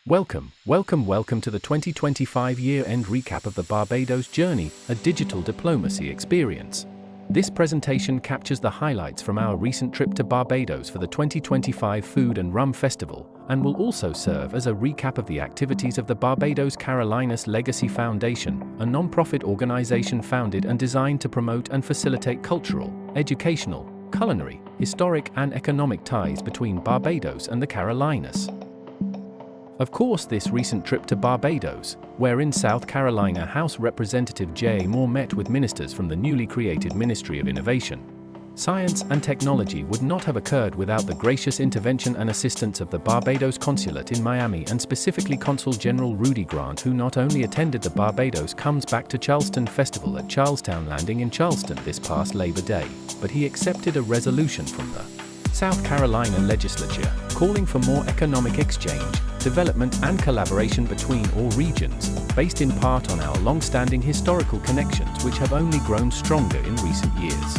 Welcome to the 2025 year-end recap of the Barbados Journey, a digital diplomacy experience. This presentation captures the highlights from our recent trip to Barbados for the 2025 Food and Rum Festival, and will also serve as a recap of the activities of the Barbados Carolinas Legacy Foundation, a non-profit organization founded and designed to promote and facilitate cultural, educational, culinary, historic and economic ties between Barbados and the Carolinas. Of course, this recent trip to Barbados, where in South Carolina House Representative Jay Moore met with ministers from the newly created Ministry of Innovation, Science and Technology, would not have occurred without the gracious intervention and assistance of the Barbados Consulate in Miami, and specifically Consul General Rudy Grant, who not only attended the Barbados Comes Back to Charleston Festival at Charlestowne Landing in Charleston this past Labor Day, but he accepted a resolution from the South Carolina legislature calling for more economic exchange, development and collaboration between all regions, based in part on our long-standing historical connections which have only grown stronger in recent years.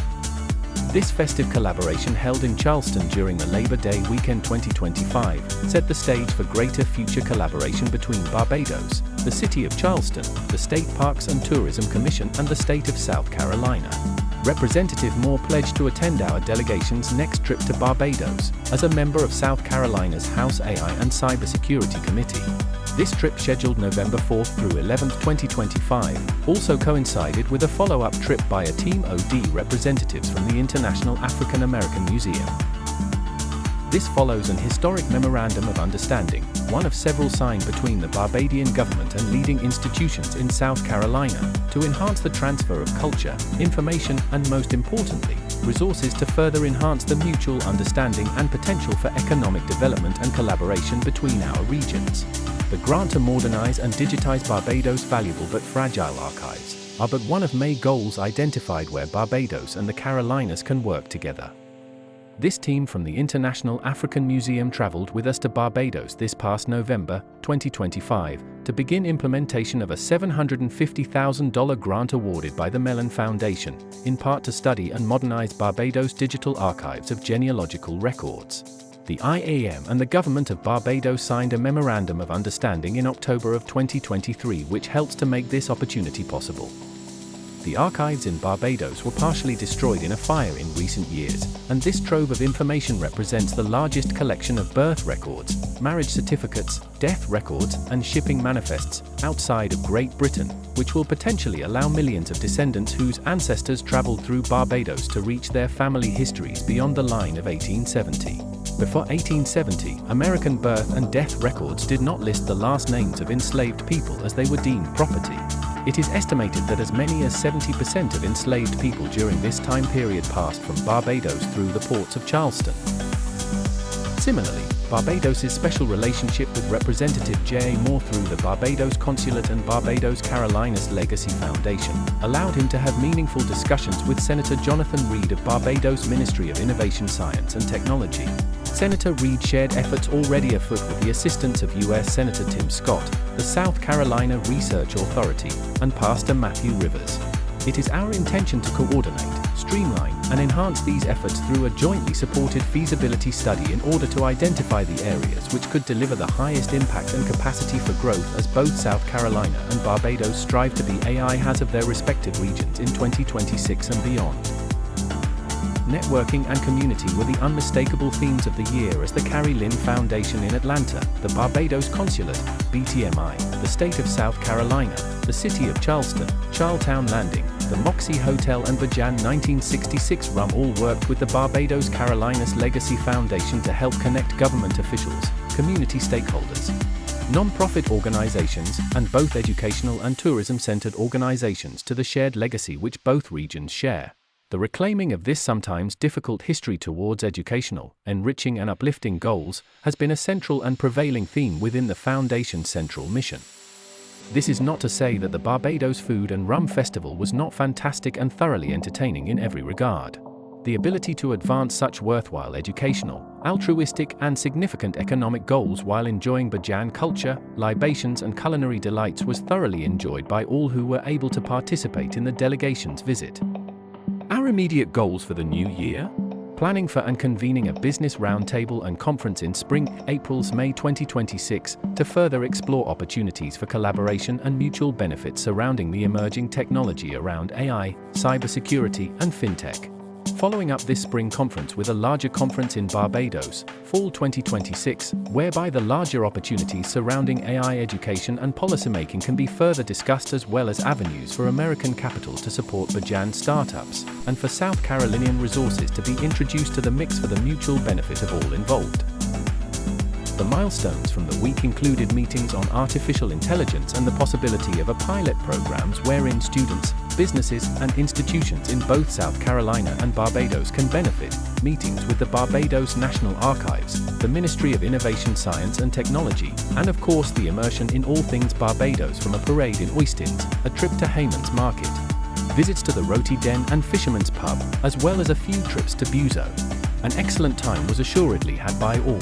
This festive collaboration held in Charleston during the Labor Day weekend 2025 set the stage for greater future collaboration between Barbados, the City of Charleston, the State Parks and Tourism Commission and the State of South Carolina. Representative Moore pledged to attend our delegation's next trip to Barbados as a member of South Carolina's House AI and Cybersecurity Committee. This trip, scheduled November 4th through 11th, 2025, also coincided with a follow-up trip by a team of representatives from the International African American Museum. This follows an historic memorandum of understanding, one of several signed between the Barbadian government and leading institutions in South Carolina, to enhance the transfer of culture, information, and most importantly, resources to further enhance the mutual understanding and potential for economic development and collaboration between our regions. The grant to modernize and digitize Barbados' valuable but fragile archives are but one of many goals identified where Barbados and the Carolinas can work together. This team from the International African Museum traveled with us to Barbados this past November, 2025, to begin implementation of a $750,000 grant awarded by the Mellon Foundation, in part to study and modernize Barbados' digital archives of genealogical records. The IAM and the Government of Barbados signed a Memorandum of Understanding in October of 2023 which helps to make this opportunity possible. The archives in Barbados were partially destroyed in a fire in recent years, and this trove of information represents the largest collection of birth records, marriage certificates, death records, and shipping manifests outside of Great Britain, which will potentially allow millions of descendants whose ancestors traveled through Barbados to reach their family histories beyond the line of 1870. Before 1870, American birth and death records did not list the last names of enslaved people as they were deemed property. It is estimated that as many as 70% of enslaved people during this time period passed from Barbados through the ports of Charleston. Similarly, Barbados' special relationship with Representative Jay Moore through the Barbados Consulate and Barbados Carolinas Legacy Foundation allowed him to have meaningful discussions with Senator Jonathan Reed of Barbados Ministry of Innovation, Science and Technology. Senator Reed shared efforts already afoot with the assistance of U.S. Senator Tim Scott, the South Carolina Research Authority, and Pastor Matthew Rivers. It is our intention to coordinate, streamline, and enhance these efforts through a jointly supported feasibility study in order to identify the areas which could deliver the highest impact and capacity for growth as both South Carolina and Barbados strive to be AI has of their respective regions in 2026 and beyond. Networking and community were the unmistakable themes of the year as the Carrie Lynn Foundation in Atlanta, the Barbados Consulate, BTMI, the State of South Carolina, the City of Charleston, Charlestowne Landing, the Moxie Hotel and Bajan 1966 Rum all worked with the Barbados Carolinas Legacy Foundation to help connect government officials, community stakeholders, non-profit organizations, and both educational and tourism-centered organizations to the shared legacy which both regions share. The reclaiming of this sometimes difficult history towards educational, enriching and uplifting goals has been a central and prevailing theme within the Foundation's central mission. This is not to say that the Barbados Food and Rum Festival was not fantastic and thoroughly entertaining in every regard. The ability to advance such worthwhile educational, altruistic and significant economic goals while enjoying Bajan culture, libations and culinary delights was thoroughly enjoyed by all who were able to participate in the delegation's visit. Our immediate goals for the new year? planning for and convening a business roundtable and conference in May 2026 to further explore opportunities for collaboration and mutual benefits surrounding the emerging technology around AI, cybersecurity, and fintech. Following up this spring conference with a larger conference in Barbados, fall 2026, whereby the larger opportunities surrounding AI education and policymaking can be further discussed, as well as avenues for American capital to support Bajan startups, and for South Carolinian resources to be introduced to the mix for the mutual benefit of all involved. The milestones from the week included meetings on artificial intelligence and the possibility of a pilot programs wherein students, businesses, and institutions in both South Carolina and Barbados can benefit, meetings with the Barbados National Archives, the Ministry of Innovation, Science and Technology, and of course the immersion in all things Barbados, from a parade in Oistins, a trip to Hayman's Market, visits to the Roti Den and Fisherman's Pub, as well as a few trips to Buzo. An excellent time was assuredly had by all.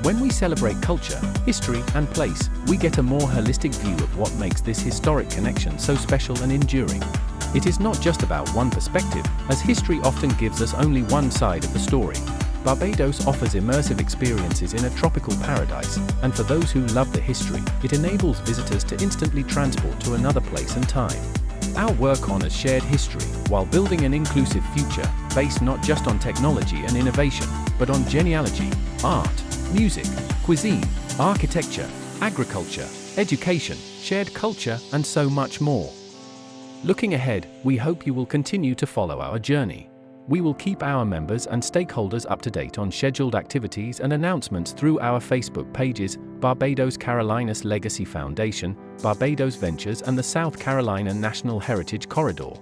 When we celebrate culture, history, and place, we get a more holistic view of what makes this historic connection so special and enduring. It is not just about one perspective, as history often gives us only one side of the story. Barbados offers immersive experiences in a tropical paradise, and for those who love the history, it enables visitors to instantly transport to another place and time. Our work honors shared history, while building an inclusive future, based not just on technology and innovation, but on genealogy, art, music, cuisine, architecture, agriculture, education, shared culture, and so much more. Looking ahead, we hope you will continue to follow our journey. We will keep our members and stakeholders up to date on scheduled activities and announcements through our Facebook pages, Barbados Carolinas Legacy Foundation, Barbados Ventures, and the South Carolina National Heritage Corridor.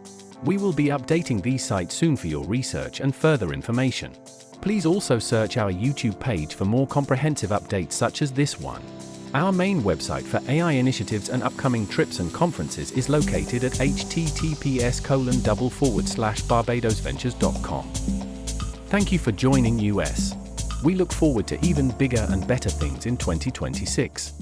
We will be updating these sites soon for your research and further information. Please also search our YouTube page for more comprehensive updates such as this one. Our main website for AI initiatives and upcoming trips and conferences is located at https://barbadosventures.com. Thank you for joining us. We look forward to even bigger and better things in 2026.